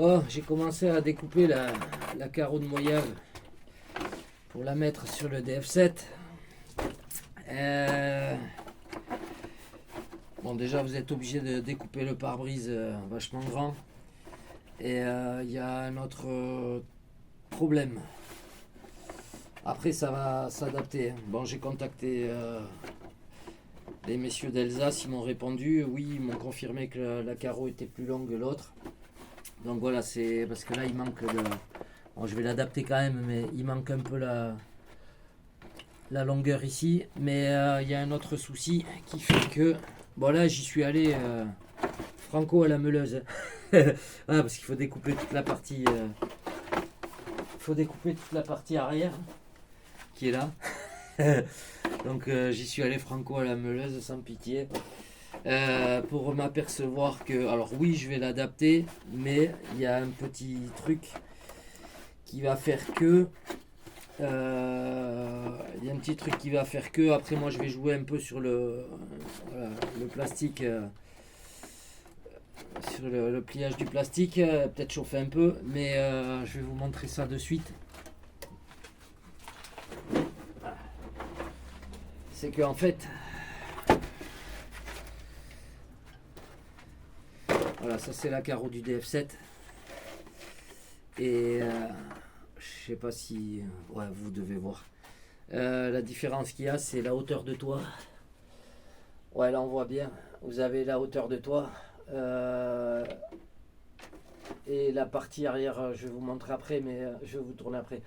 Oh, j'ai commencé à découper la carreau de Moyave pour la mettre sur le DF7. Bon, déjà, vous êtes obligé de découper le pare-brise vachement grand. Et il y a un autre problème. Après, ça va s'adapter. Bon, j'ai contacté les messieurs d'Alsace, ils m'ont répondu. Oui, ils m'ont confirmé que la carreau était plus longue que l'autre. Donc voilà, c'est parce que là, il manque le... Bon, je vais l'adapter quand même, mais il manque un peu la longueur ici. Mais il y a un autre souci qui fait que... Bon là, j'y suis allé franco à la meuleuse. Ah, parce qu'il faut découper toute la partie... il faut découper toute la partie arrière qui est là. Donc j'y suis allé franco à la meuleuse sans pitié. Pour m'apercevoir que, alors oui, je vais l'adapter, mais il y a un petit truc qui va faire que, il y a un petit truc qui va faire que, après moi je vais jouer un peu sur voilà, le plastique, sur le pliage du plastique, peut-être chauffer un peu, mais je vais vous montrer ça de suite. C'est que en fait, voilà, ça c'est la carreau du DF7. Et je sais pas si... Ouais, vous devez voir. La différence qu'il y a, c'est la hauteur de toit. Ouais, là on voit bien. Vous avez la hauteur de toit. Et la partie arrière, je vais vous montrer après, mais je vais vous tourner après.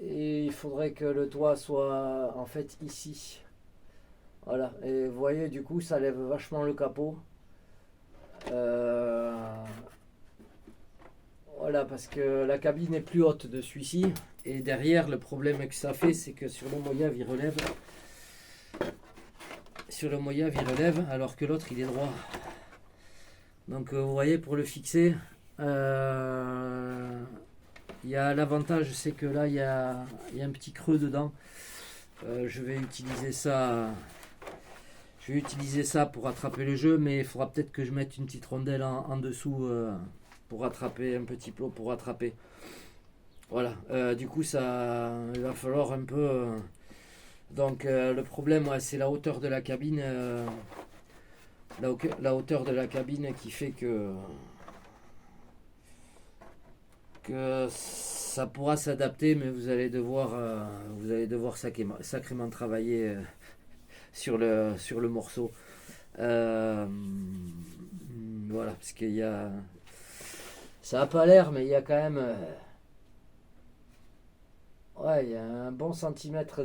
Et il faudrait que le toit soit en fait ici. Voilà. Et vous voyez, du coup, ça lève vachement le capot. Voilà, parce que la cabine est plus haute de celui-ci. Et derrière, le problème que ça fait, c'est que sur le Moyave, il relève. Sur le Moyave, il relève, alors que l'autre, il est droit. Donc, vous voyez, pour le fixer, il y a l'avantage, c'est que là, il y a un petit creux dedans. Je vais utiliser ça. Je vais utiliser ça pour attraper le jeu, mais il faudra peut-être que je mette une petite rondelle en dessous pour attraper un petit plot pour attraper. Voilà. Du coup, ça, il va falloir un peu. Donc, le problème, ouais, c'est la hauteur de la cabine. La hauteur de la cabine qui fait que ça pourra s'adapter, mais vous allez devoir sacrément travailler sur le morceau. Voilà, parce qu'il y a... Ça n'a pas l'air, mais il y a quand même... ouais, il y a un bon centimètre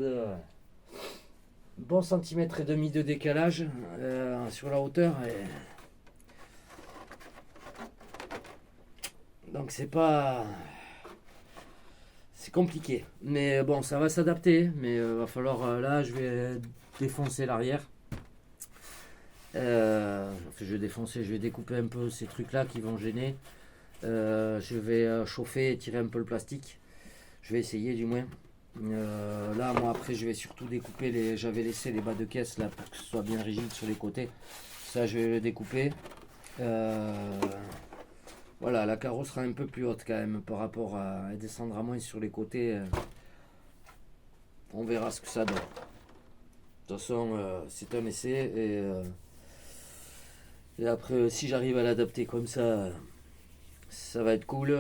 et demi de décalage sur la hauteur. Donc c'est pas... C'est compliqué. Mais bon, ça va s'adapter. Mais va falloir... là, je vais défoncer l'arrière. Je vais découper un peu ces trucs là qui vont gêner. Je vais chauffer et tirer un peu le plastique. Je vais essayer du moins. Là, moi après, je vais surtout découper j'avais laissé les bas de caisse là pour que ce soit bien rigide sur les côtés. Ça, je vais le découper. Voilà, la carreau sera un peu plus haute quand même par rapport à... Elle descendra moins sur les côtés. On verra ce que ça donne. De toute façon, c'est un essai et après, si j'arrive à l'adapter comme ça va être cool.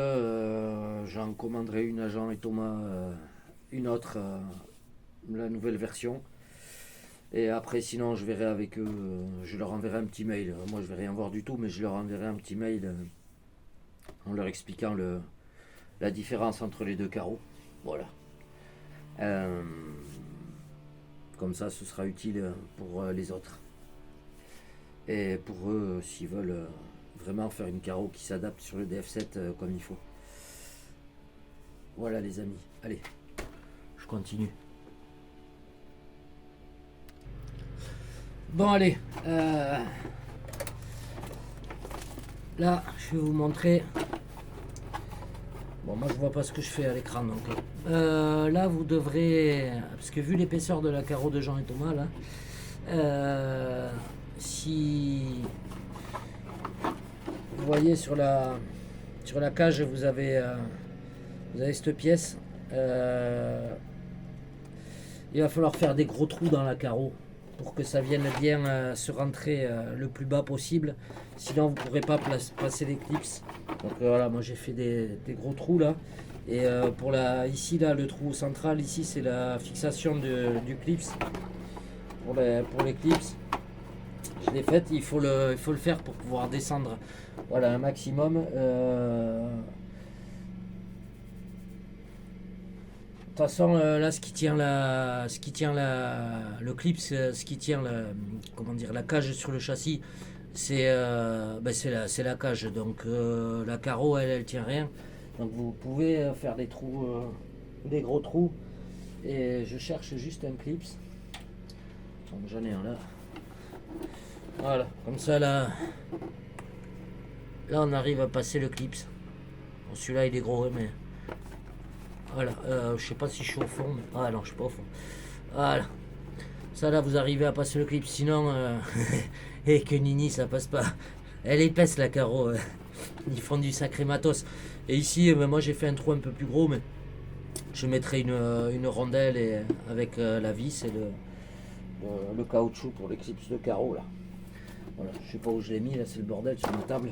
J'en commanderai une à Jean et Thomas, une autre, la nouvelle version. Et après, sinon, je verrai avec eux. Je leur enverrai un petit mail. Moi, je vais rien voir du tout, mais je leur enverrai un petit mail en leur expliquant la différence entre les deux carreaux. Voilà. Comme ça, ce sera utile pour les autres. Et pour eux, s'ils veulent vraiment faire une carreau qui s'adapte sur le DF7 comme il faut. Voilà les amis. Allez, je continue. Bon allez. Là, je vais vous montrer. Bon, moi je vois pas ce que je fais à l'écran donc. Là, vous devrez, parce que vu l'épaisseur de la carreau de Jean et Thomas là, si vous voyez sur la cage, vous avez cette pièce. Il va falloir faire des gros trous dans la carreau pour que ça vienne bien se rentrer le plus bas possible. Sinon, vous ne pourrez pas passer les clips. Donc voilà, moi j'ai fait des gros trous là. Et ici là, le trou central ici, c'est la fixation du clips pour les clips. Je l'ai fait. Il faut le faire pour pouvoir descendre. Voilà, un maximum. De toute façon, là, ce qui tient le clip, ce qui tient la cage sur le châssis, c'est la cage. Donc la carreau, elle tient rien. Donc vous pouvez faire des trous, des gros trous. Et je cherche juste un clip. Donc j'en ai un là. Voilà, comme ça là on arrive à passer le clip. Bon, celui-là il est gros, mais voilà, je sais pas si je suis au fond, mais... ah non, je suis pas au fond. Voilà, ça là vous arrivez à passer le clip, sinon et que Nini ça passe pas. Elle est épaisse la carreau, ils font du sacré matos. Et ici, moi j'ai fait un trou un peu plus gros, mais je mettrai une rondelle avec la vis et le caoutchouc pour les clips de carreau là. Voilà, je sais pas où je l'ai mis, là c'est le bordel sur ma table.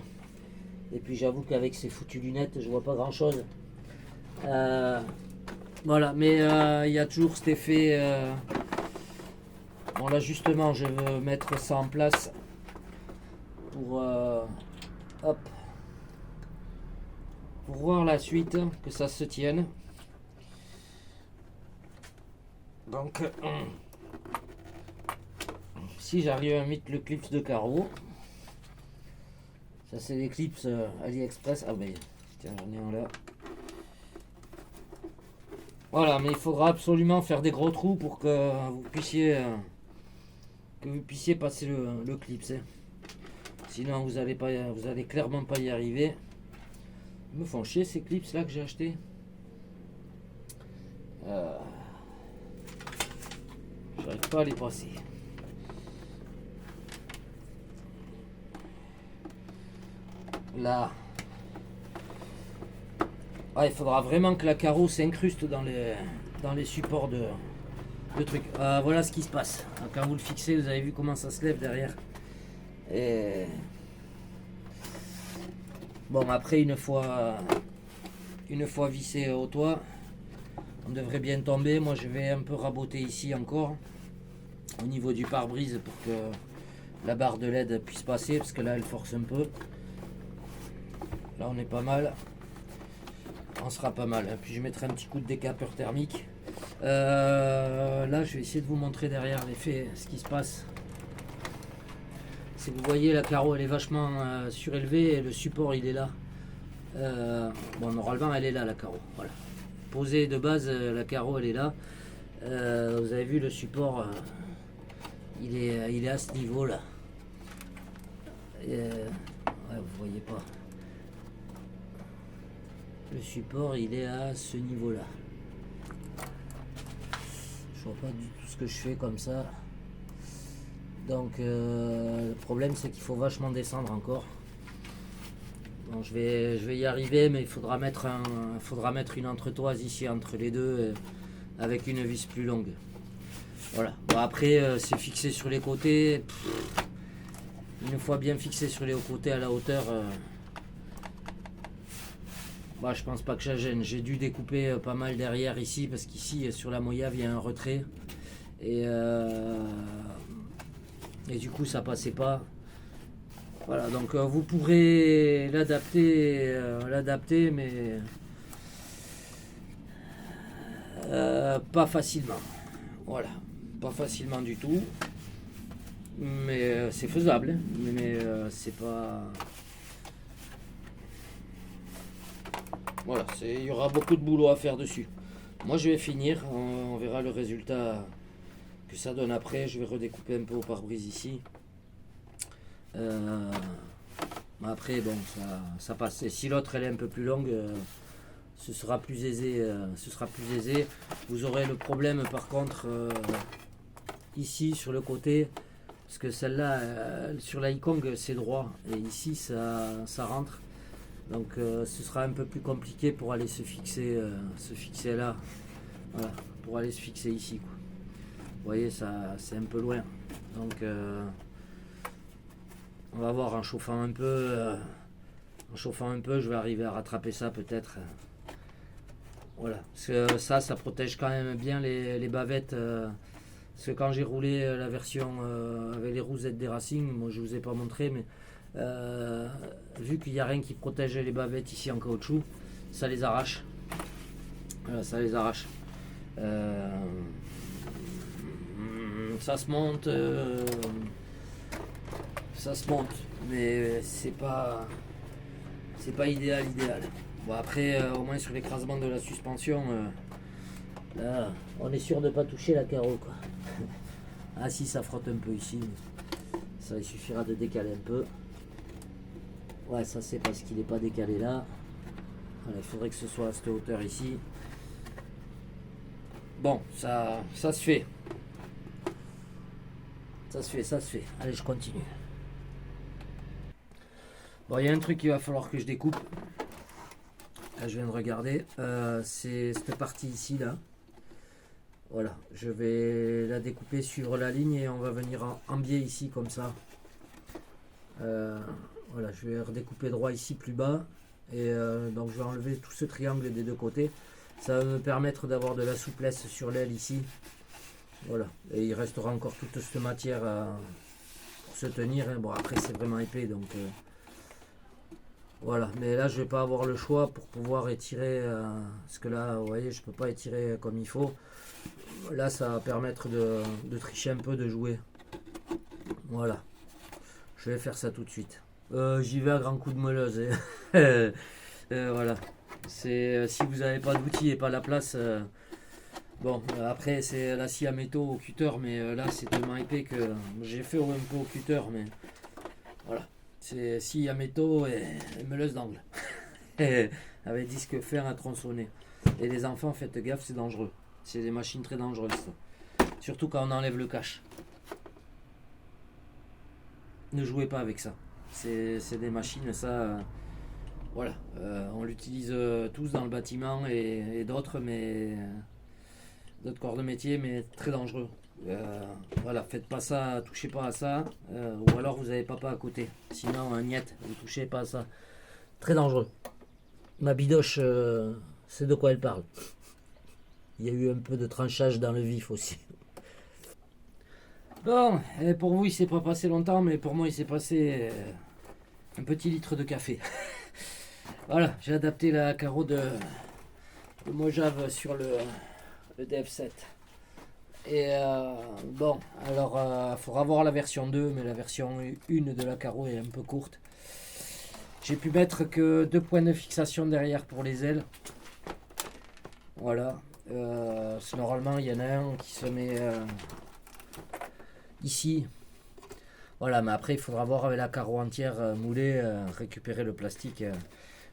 Et puis j'avoue qu'avec ces foutues lunettes, je vois pas grand chose. Voilà, mais il y a toujours cet effet. Bon là justement, je veux mettre ça en place pour hop, pour voir la suite, que ça se tienne. Donc si j'arrive à mettre le clip de carreau, ça c'est des clips AliExpress. Ah ben tiens, j'en ai un là. Voilà, mais il faudra absolument faire des gros trous pour que vous puissiez passer le clip. Sinon vous allez clairement pas y arriver. Ils me font chier ces clips là que j'ai acheté. J'arrive pas à les passer. Là. Ah, il faudra vraiment que la carreau s'incruste dans les supports de trucs. Voilà ce qui se passe. Quand vous le fixez, vous avez vu comment ça se lève derrière. Et bon, après une fois vissé au toit, on devrait bien tomber. Moi je vais un peu raboter ici encore au niveau du pare-brise pour que la barre de LED puisse passer, parce que là elle force un peu. Là on est pas mal. On sera pas mal. Puis je mettrai un petit coup de décapeur thermique. Là je vais essayer de vous montrer derrière l'effet, ce qui se passe. Si vous voyez, la carreau elle est vachement surélevée et le support il est là. Bon, normalement elle est là, la carreau. Voilà. Posée de base, la carreau elle est là. Vous avez vu le support, il est à ce niveau là. Ouais, vous voyez pas. Le support il est à ce niveau là. Je vois pas du tout ce que je fais comme ça. Donc le problème c'est qu'il faut vachement descendre encore. Bon, je vais y arriver, mais il faudra mettre une entretoise ici entre les deux avec une vis plus longue. Voilà. Bon, après c'est fixé sur les côtés. Une fois bien fixé sur les côtés à la hauteur, je pense pas que ça gêne. J'ai dû découper pas mal derrière ici, parce qu'ici sur la moyave il y a un retrait et du coup ça passait pas. Voilà, donc vous pourrez l'adapter, mais pas facilement. Voilà, pas facilement du tout, mais c'est faisable, mais c'est pas. Voilà, il y aura beaucoup de boulot à faire dessus. Moi je vais finir, on verra le résultat que ça donne après. Je vais redécouper un peu au pare-brise ici. Après bon, ça passe. Et si l'autre elle est un peu plus longue, ce sera plus aisé. Vous aurez le problème par contre ici sur le côté Parce que celle-là, sur la Ikong, c'est droit. Et ici, ça rentre. Donc ce sera un peu plus compliqué pour aller se fixer là. Voilà, pour aller se fixer ici, quoi. Vous voyez, ça, c'est un peu loin. Donc on va voir en chauffant un peu. Je vais arriver à rattraper ça peut-être. Voilà. Parce que ça protège quand même bien les bavettes. Parce que quand j'ai roulé la version avec les roues ZD Racing, moi je vous ai pas montré, mais vu qu'il n'y a rien qui protège les bavettes ici en caoutchouc, ça les arrache. Voilà, ça les arrache. Ça se monte. Mais c'est pas idéal. Bon après, au moins sur l'écrasement de la suspension, là, on est sûr de pas toucher la carreau, quoi. Ah si, ça frotte un peu ici, mais ça il suffira de décaler un peu. Ouais, ça c'est parce qu'il n'est pas décalé là. Voilà, il faudrait que ce soit à cette hauteur ici. Bon, ça se fait. Ça se fait. Allez, je continue. Bon, il y a un truc qu'il va falloir que je découpe. Là, je viens de regarder. C'est cette partie ici, là. Voilà, je vais la découper sur la ligne et on va venir en biais ici, comme ça. Voilà, je vais redécouper droit ici, plus bas. Et donc, je vais enlever tout ce triangle des deux côtés. Ça va me permettre d'avoir de la souplesse sur l'aile ici. Voilà, et il restera encore toute cette matière pour se tenir, hein. Bon, après c'est vraiment épais, donc voilà. Mais là je vais pas avoir le choix pour pouvoir étirer, parce que là vous voyez je peux pas étirer comme il faut. Là ça va permettre de tricher un peu, de jouer. Voilà, je vais faire ça tout de suite. J'y vais à grand coup de meuleuse, hein. Voilà, c'est si vous n'avez pas d'outils et pas la place. Bon, après c'est la scie à métaux au cutter, mais là c'est tellement épais que j'ai fait un peu au cutter, mais voilà. C'est scie à métaux et meuleuse d'angle. Avec disque fer à tronçonner. Et les enfants, faites gaffe, c'est dangereux. C'est des machines très dangereuses, ça. Surtout quand on enlève le cache. Ne jouez pas avec ça. C'est des machines, ça. Voilà. On l'utilise tous dans le bâtiment et d'autres, mais. D'autres corps de métier, mais très dangereux. Voilà, faites pas ça, touchez pas à ça, ou alors vous avez papa à côté. Sinon, niette, vous touchez pas à ça. Très dangereux. Ma bidoche, c'est de quoi elle parle. Il y a eu un peu de tranchage dans le vif aussi. Bon, et pour vous, il s'est pas passé longtemps, mais pour moi, il s'est passé un petit litre de café. Voilà, j'ai adapté la carreau de Mojave sur le DF7. Et bon, alors il faudra voir la version 2, mais la version 1 de la carreau est un peu courte. J'ai pu mettre que 2 points de fixation derrière pour les ailes. Voilà. Normalement, il y en a un qui se met ici. Voilà, mais après, il faudra voir avec la carreau entière moulée, récupérer le plastique.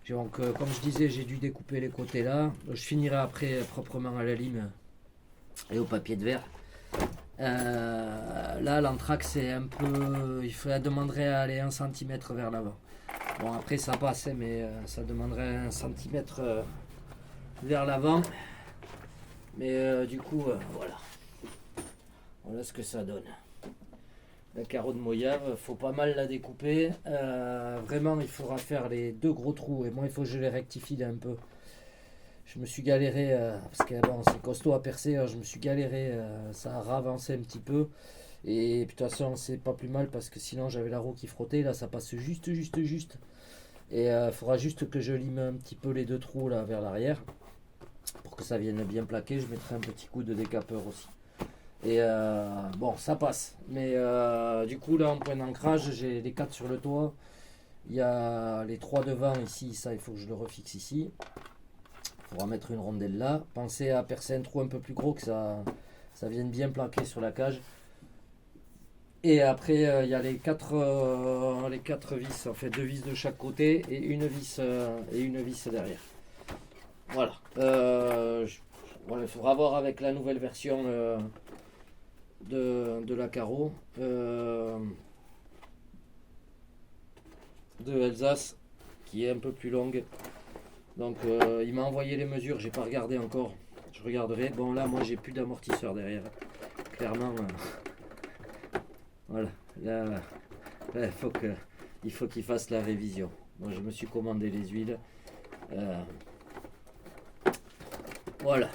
Donc, comme je disais, j'ai dû découper les côtés là. Je finirai après proprement à la lime et au papier de verre. Là, l'anthrax, c'est un peu. Il demanderait à aller 1 cm vers l'avant. Bon, après, ça passe, mais ça demanderait 1 cm vers l'avant. Mais du coup, voilà. Voilà ce que ça donne. La carreau de Mojave, faut pas mal la découper. Vraiment, il faudra faire les 2 gros trous. Et moi, il faut que je les rectifie un peu. Je me suis galéré, parce que bon, c'est costaud à percer. Je me suis galéré, ça a ravancé un petit peu. Et puis de toute façon, c'est pas plus mal parce que sinon, j'avais la roue qui frottait. Là, ça passe juste. Et il faudra juste que je lime un petit peu les 2 trous là vers l'arrière. Pour que ça vienne bien plaquer. Je mettrai un petit coup de décapeur aussi. Et bon, ça passe. Mais du coup, là, en point d'ancrage, j'ai les 4 sur le toit. Il y a les 3 devant ici. Ça, il faut que je le refixe ici. Il faudra mettre une rondelle là. Pensez à percer un trou un peu plus gros, que ça vienne bien plaquer sur la cage. Et après, il y a les 4 vis. On fait 2 vis de chaque côté et une vis derrière. Voilà. Voilà, il faudra voir avec la nouvelle version. de la carreau de Alsace qui est un peu plus longue. Donc il m'a envoyé les mesures, j'ai pas regardé encore. Je regarderai. Bon là moi j'ai plus d'amortisseur derrière. Clairement voilà. Là il faut qu'il fasse la révision. Moi je me suis commandé les huiles. Voilà.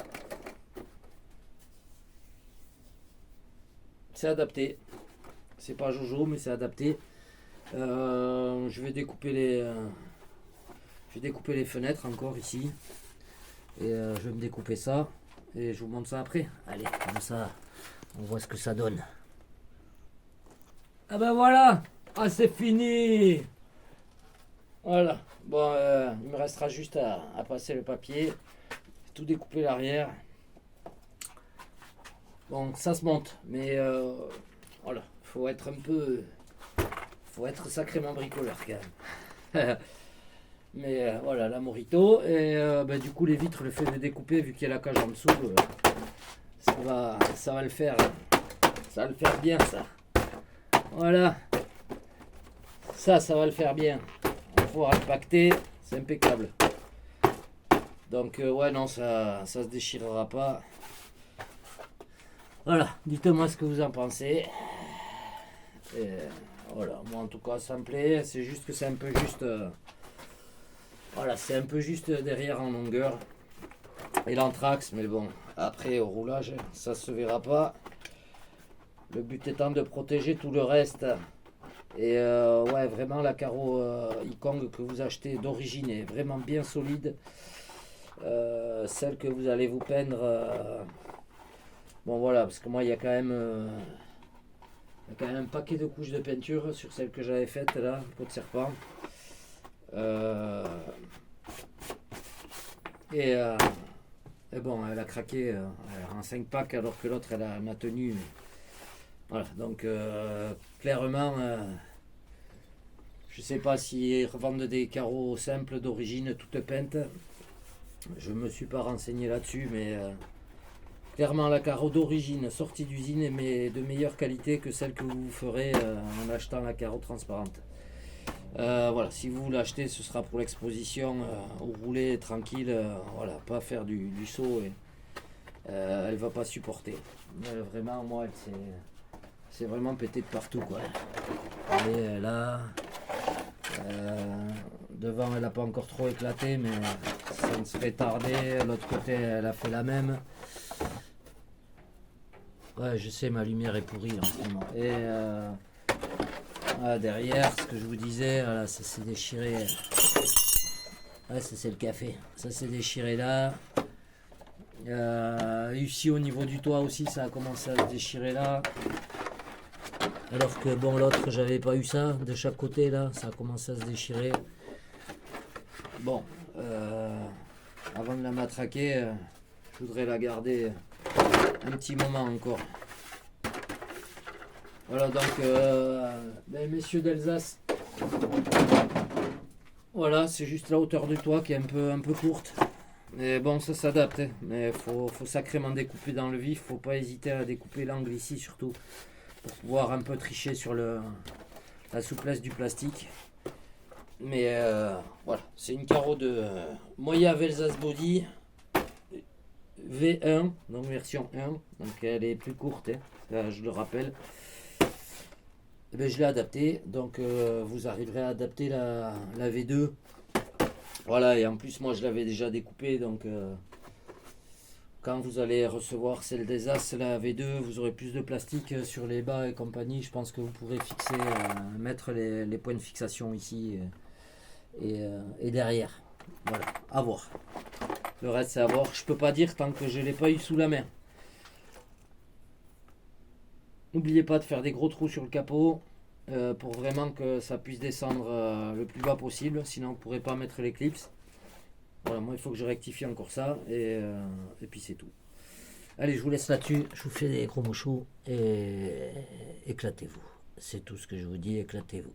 C'est adapté. C'est pas Jojo mais c'est adapté. Je vais découper les fenêtres encore ici. Et je vais me découper ça. Et je vous montre ça après. Allez, comme ça, on voit ce que ça donne. Ah ben voilà. Ah c'est fini. Voilà. Bon, il me restera juste à passer le papier. Tout découper l'arrière. Bon, ça se monte. Mais voilà. Faut être sacrément bricoleur quand même. Mais voilà, la Morito. Et du coup, les vitres, le fait de découper, vu qu'il y a la cage en dessous, ça va le faire. Ça va le faire bien, ça. Voilà. Ça va le faire bien. On va pouvoir impacter. C'est impeccable. Donc, ouais, non, ça se déchirera pas. Voilà. Dites-moi ce que vous en pensez. Et voilà. Moi, en tout cas, ça me plaît. C'est juste que c'est un peu juste. Voilà, c'est un peu juste derrière en longueur. Et l'anthrax, mais bon, après au roulage, ça se verra pas. Le but étant de protéger tout le reste. Et ouais, vraiment la carreau Ikong que vous achetez d'origine est vraiment bien solide. Celle que vous allez vous peindre. Bon voilà, parce que moi il y a quand même un paquet de couches de peinture sur celle que j'avais faite là, peau de serpent. Et bon, elle a craqué en 5 packs alors que l'autre elle a tenu. Voilà, donc clairement, je sais pas s'ils revendent des carreaux simples d'origine toutes peintes. Je me suis pas renseigné là-dessus, mais clairement la carreau d'origine sortie d'usine est de meilleure qualité que celle que vous ferez en achetant la carreau transparente. Voilà, si vous l'achetez, ce sera pour l'exposition, ou rouler tranquille, voilà, pas faire du saut et elle va pas supporter. Vraiment, moi, c'est vraiment pété de partout, quoi. Et là, devant, elle a pas encore trop éclaté, mais ça ne serait tardé. L'autre côté, elle a fait la même. Ouais, je sais, ma lumière est pourrie en ce moment. Et voilà, derrière, ce que je vous disais, voilà, ça s'est déchiré. Ouais, ça c'est le café. Ça s'est déchiré là. Ici au niveau du toit aussi, ça a commencé à se déchirer là. Alors que bon, l'autre, j'avais pas eu ça. De chaque côté là, ça a commencé à se déchirer. Bon, avant de la matraquer, je voudrais la garder un petit moment encore. Voilà donc, messieurs d'Alsace, voilà, c'est juste la hauteur du toit qui est un peu courte. Mais bon, ça s'adapte, hein. Mais faut sacrément découper dans le vif, faut pas hésiter à découper l'angle ici surtout, pour pouvoir un peu tricher sur la souplesse du plastique. Mais voilà, c'est une carreau de Moya Alsace Body V1, donc version 1, donc elle est plus courte, hein. Là, je le rappelle. Eh bien, je l'ai adapté, donc vous arriverez à adapter la V2. Voilà, et en plus moi je l'avais déjà découpé, donc quand vous allez recevoir celle des As, la V2, vous aurez plus de plastique sur les bas et compagnie. Je pense que vous pourrez fixer, mettre les points de fixation ici et derrière. Voilà, à voir. Le reste c'est à voir, je peux pas dire tant que je l'ai pas eu sous la main. N'oubliez pas de faire des gros trous sur le capot pour vraiment que ça puisse descendre le plus bas possible, sinon vous ne pourrez pas mettre les clips. Voilà, moi il faut que je rectifie encore ça et puis c'est tout. Allez, je vous laisse là-dessus, je vous fais des gros mochos et éclatez-vous. C'est tout ce que je vous dis, éclatez-vous.